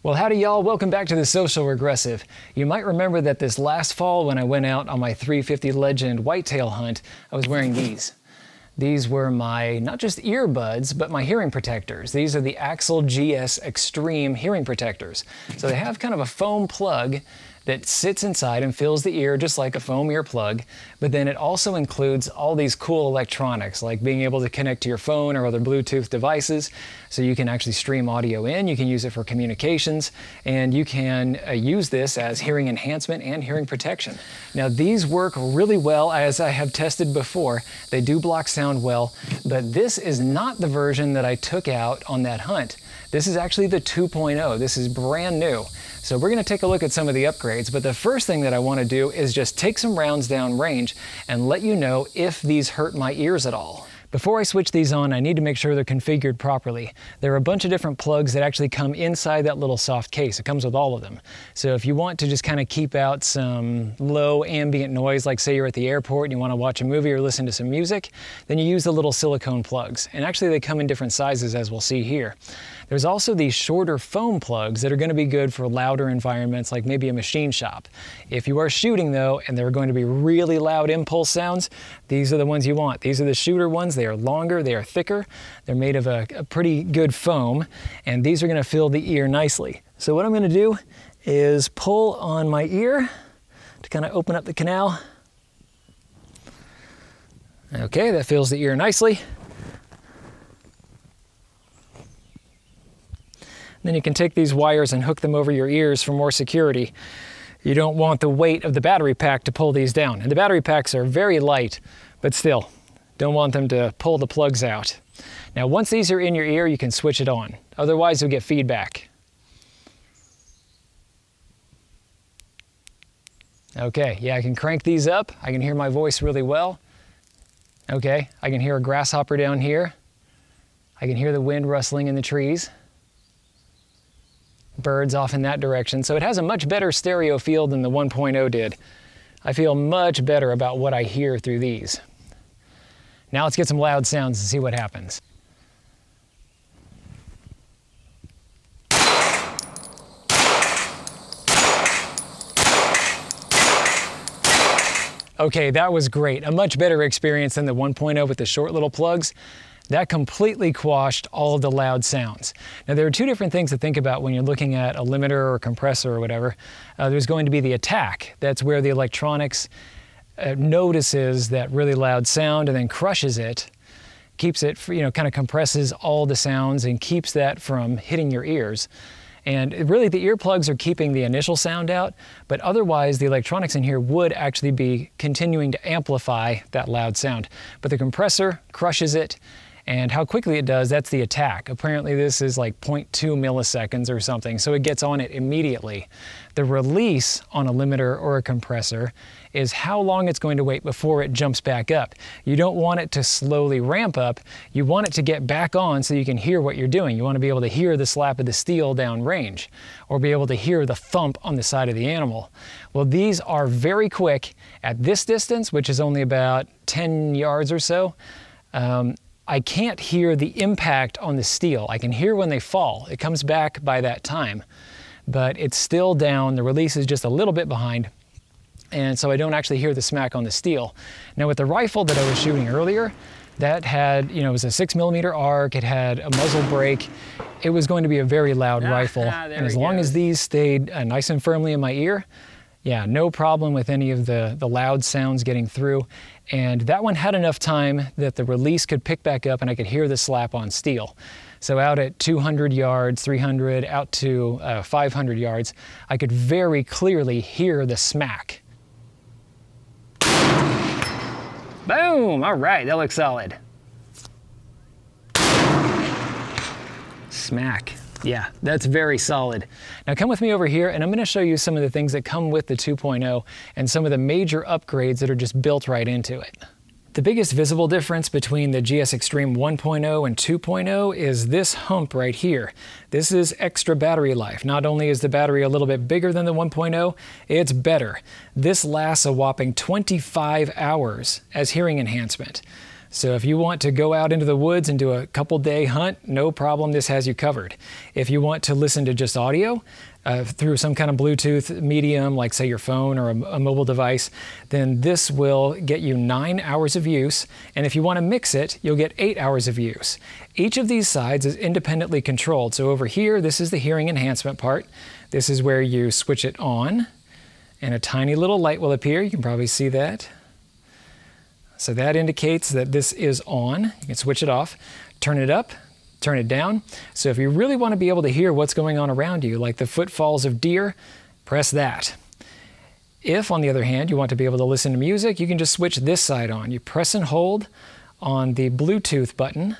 Well, howdy y'all, welcome back to the Social Regressive. You might remember that this last fall when I went out on my 350 Legend whitetail hunt, I was wearing these. These were my, not just earbuds, but my hearing protectors. These are the Axel GS Extreme hearing protectors. So they have kind of a foam plug that sits inside and fills the ear just like a foam earplug, but then it also includes all these cool electronics, like being able to connect to your phone or other Bluetooth devices, so you can actually stream audio in, you can use it for communications, and you can use this as hearing enhancement and hearing protection. Now these work really well, as I have tested before. They do block sound well, but this is not the version that I took out on that hunt. This is actually the 2.0. This is brand new. So we're going to take a look at some of the upgrades, but the first thing that I want to do is just take some rounds down range and let you know if these hurt my ears at all. Before I switch these on, I need to make sure they're configured properly. There are a bunch of different plugs that actually come inside that little soft case. It comes with all of them. So if you want to just kind of keep out some low ambient noise, like say you're at the airport and you want to watch a movie or listen to some music, then you use the little silicone plugs. And actually they come in different sizes, as we'll see here. There's also these shorter foam plugs that are going to be good for louder environments, like maybe a machine shop. If you are shooting though, and there are going to be really loud impulse sounds, these are the ones you want. These are the shooter ones. They are longer, they are thicker, they're made of a pretty good foam, and these are going to fill the ear nicely. So what I'm going to do is pull on my ear to kind of open up the canal. Okay, that fills the ear nicely. Then you can take these wires and hook them over your ears for more security. You don't want the weight of the battery pack to pull these down. And the battery packs are very light, but still, don't want them to pull the plugs out. Now, once these are in your ear, you can switch it on. Otherwise, you'll get feedback. Okay, yeah, I can crank these up. I can hear my voice really well. Okay, I can hear a grasshopper down here. I can hear the wind rustling in the trees. Birds off in that direction. So it has a much better stereo feel than the 1.0 did. I feel much better about what I hear through these. Now let's get some loud sounds and see what happens. Okay, that was great. A much better experience than the 1.0 with the short little plugs. That completely quashed all of the loud sounds. Now there are two different things to think about when you're looking at a limiter or a compressor or whatever. There's going to be the attack. That's where the electronics notices that really loud sound and then crushes it, keeps it, kind of compresses all the sounds and keeps that from hitting your ears. And really the earplugs are keeping the initial sound out, but otherwise the electronics in here would actually be continuing to amplify that loud sound. But the compressor crushes it, and how quickly it does, that's the attack. Apparently this is like 0.2 milliseconds or something, so it gets on it immediately. The release on a limiter or a compressor is how long it's going to wait before it jumps back up. You don't want it to slowly ramp up, you want it to get back on so you can hear what you're doing. You want to be able to hear the slap of the steel down range, or be able to hear the thump on the side of the animal. Well, these are very quick at this distance, which is only about 10 yards or so. I can't hear the impact on the steel. I can hear when they fall. It comes back by that time, but it's still down. The release is just a little bit behind, and so I don't actually hear the smack on the steel. Now with the rifle that I was shooting earlier, that had, it was a 6mm arc, it had a muzzle brake. It was going to be a very loud rifle, and as long as these stayed nice and firmly in my ear, yeah, no problem with any of the loud sounds getting through. And that one had enough time that the release could pick back up and I could hear the slap on steel. So out at 200 yards, 300, out to 500 yards, I could very clearly hear the smack. Boom! All right, that looks solid. Smack. Yeah, that's very solid. Now come with me over here and I'm going to show you some of the things that come with the 2.0 and some of the major upgrades that are just built right into it. The biggest visible difference between the GS Extreme 1.0 and 2.0 is this hump right here. This is extra battery life. Not only is the battery a little bit bigger than the 1.0, it's better. This lasts a whopping 25 hours as hearing enhancement. So if you want to go out into the woods and do a couple day hunt, no problem, this has you covered. If you want to listen to just audio through some kind of Bluetooth medium, like say your phone or a mobile device, then this will get you 9 hours of use. And if you want to mix it, you'll get 8 hours of use. Each of these sides is independently controlled. So over here, this is the hearing enhancement part. This is where you switch it on, and a tiny little light will appear. You can probably see that. So that indicates that this is on. You can switch it off, turn it up, turn it down. So if you really want to be able to hear what's going on around you, like the footfalls of deer, press that. If, on the other hand, you want to be able to listen to music, you can just switch this side on. You press and hold on the Bluetooth button.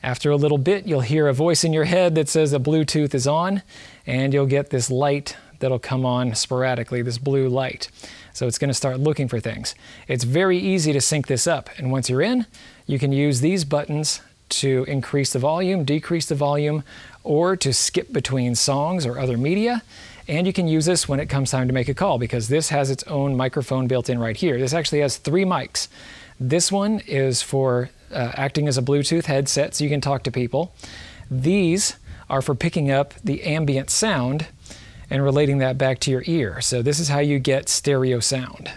After a little bit, you'll hear a voice in your head that says the Bluetooth is on, and you'll get this light that'll come on sporadically, this blue light. So it's going to start looking for things. It's very easy to sync this up, and once you're in, you can use these buttons to increase the volume, decrease the volume, or to skip between songs or other media. And you can use this when it comes time to make a call, because this has its own microphone built in right here. This actually has 3 mics. This one is for acting as a Bluetooth headset so you can talk to people. These are for picking up the ambient sound and relating that back to your ear. So this is how you get stereo sound.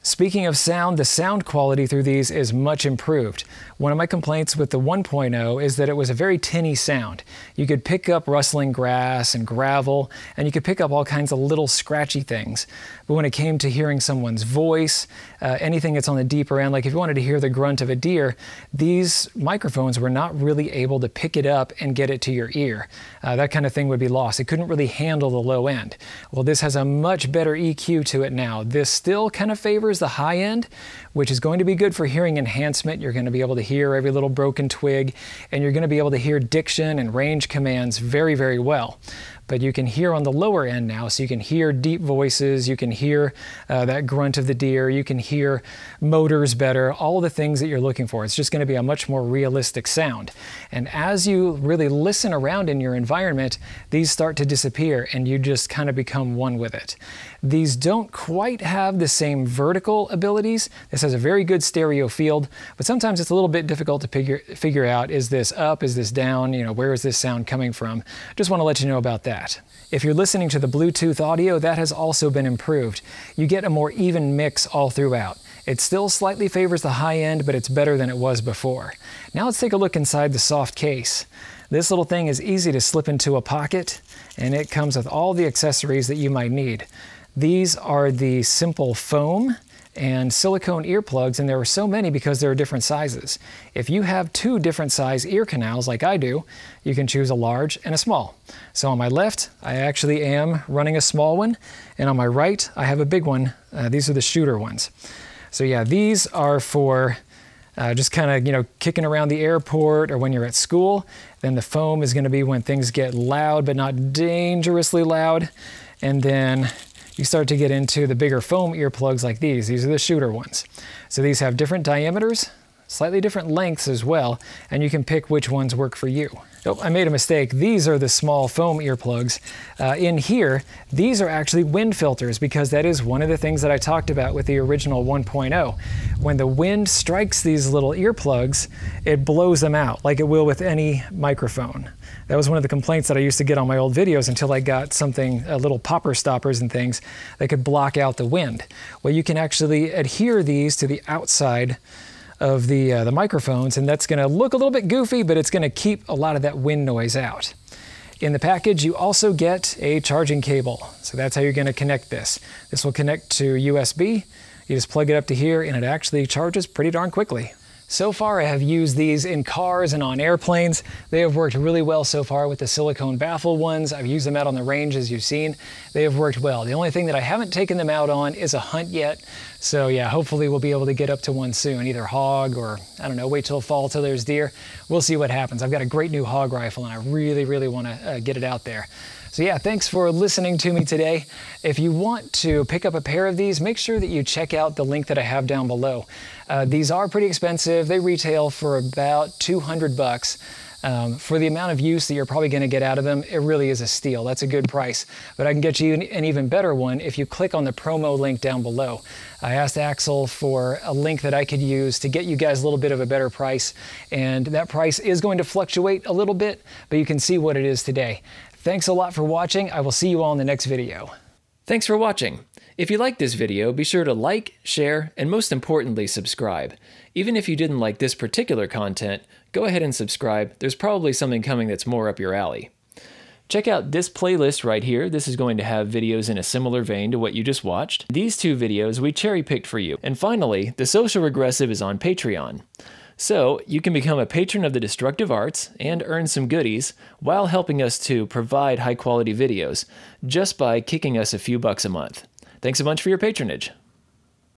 Speaking of sound, the sound quality through these is much improved. One of my complaints with the 1.0 is that it was a very tinny sound. You could pick up rustling grass and gravel, and you could pick up all kinds of little scratchy things. But when it came to hearing someone's voice, anything that's on the deeper end, like if you wanted to hear the grunt of a deer, these microphones were not really able to pick it up and get it to your ear. That kind of thing would be lost. It couldn't really handle the low end. Well, this has a much better EQ to it now. This still kind of favors the high end, which is going to be good for hearing enhancement. You're going to be able to hear every little broken twig, and you're going to be able to hear diction and range commands very, very well. But you can hear on the lower end now, so you can hear deep voices, you can hear that grunt of the deer, you can hear motors better, all the things that you're looking for. It's just going to be a much more realistic sound. And as you really listen around in your environment, these start to disappear and you just kind of become one with it. These don't quite have the same vertical abilities. This has a very good stereo field, but sometimes it's a little bit difficult to figure out, is this up, is this down, you know, where is this sound coming from? Just want to let you know about that. If you're listening to the Bluetooth audio, that has also been improved. You get a more even mix all throughout. It still slightly favors the high end, but it's better than it was before. Now let's take a look inside the soft case. This little thing is easy to slip into a pocket, and it comes with all the accessories that you might need. These are the simple foam and silicone earplugs, and there are so many because there are different sizes. If you have 2 different size ear canals like I do, you can choose a large and a small. So on my left, I actually am running a small one, and on my right, I have a big one. These are the shooter ones. So yeah, these are for just kind of, you know, kicking around the airport or when you're at school. Then the foam is going to be when things get loud but not dangerously loud. And then you start to get into the bigger foam earplugs like these. These are the shooter ones. So these have different diameters, slightly different lengths as well, and you can pick which ones work for you. Oh, I made a mistake. These are the small foam earplugs. In here, these are actually wind filters, because that is one of the things that I talked about with the original 1.0. When the wind strikes these little earplugs, it blows them out like it will with any microphone. That was one of the complaints that I used to get on my old videos until I got something, little popper stoppers and things that could block out the wind. Well, you can actually adhere these to the outside of the microphones, and that's going to look a little bit goofy, but it's going to keep a lot of that wind noise out. In the package, you also get a charging cable. So that's how you're going to connect this. This will connect to USB. You just plug it up to here, and it actually charges pretty darn quickly. So far, I have used these in cars and on airplanes. They have worked really well so far with the silicone baffle ones. I've used them out on the range, as you've seen. They have worked well. The only thing that I haven't taken them out on is a hunt yet. So yeah, hopefully we'll be able to get up to one soon, either hog or, I don't know, wait till fall till there's deer. We'll see what happens. I've got a great new hog rifle, and I really, really want to get it out there. So yeah, thanks for listening to me today. If you want to pick up a pair of these, make sure that you check out the link that I have down below. These are pretty expensive. They retail for about $200. For the amount of use that you're probably going to get out of them, it really is a steal. That's a good price. But I can get you an even better one if you click on the promo link down below. I asked Axel for a link that I could use to get you guys a little bit of a better price, and that price is going to fluctuate a little bit, but you can see what it is today. Thanks a lot for watching. I will see you all in the next video. Thanks for watching. If you liked this video, be sure to like, share, and most importantly, subscribe. Even if you didn't like this particular content, go ahead and subscribe. There's probably something coming that's more up your alley. Check out this playlist right here. This is going to have videos in a similar vein to what you just watched. These two videos we cherry-picked for you. And finally, The Social Regressive is on Patreon. So, you can become a patron of the Destructive Arts and earn some goodies while helping us to provide high-quality videos just by kicking us a few bucks a month. Thanks a bunch for your patronage.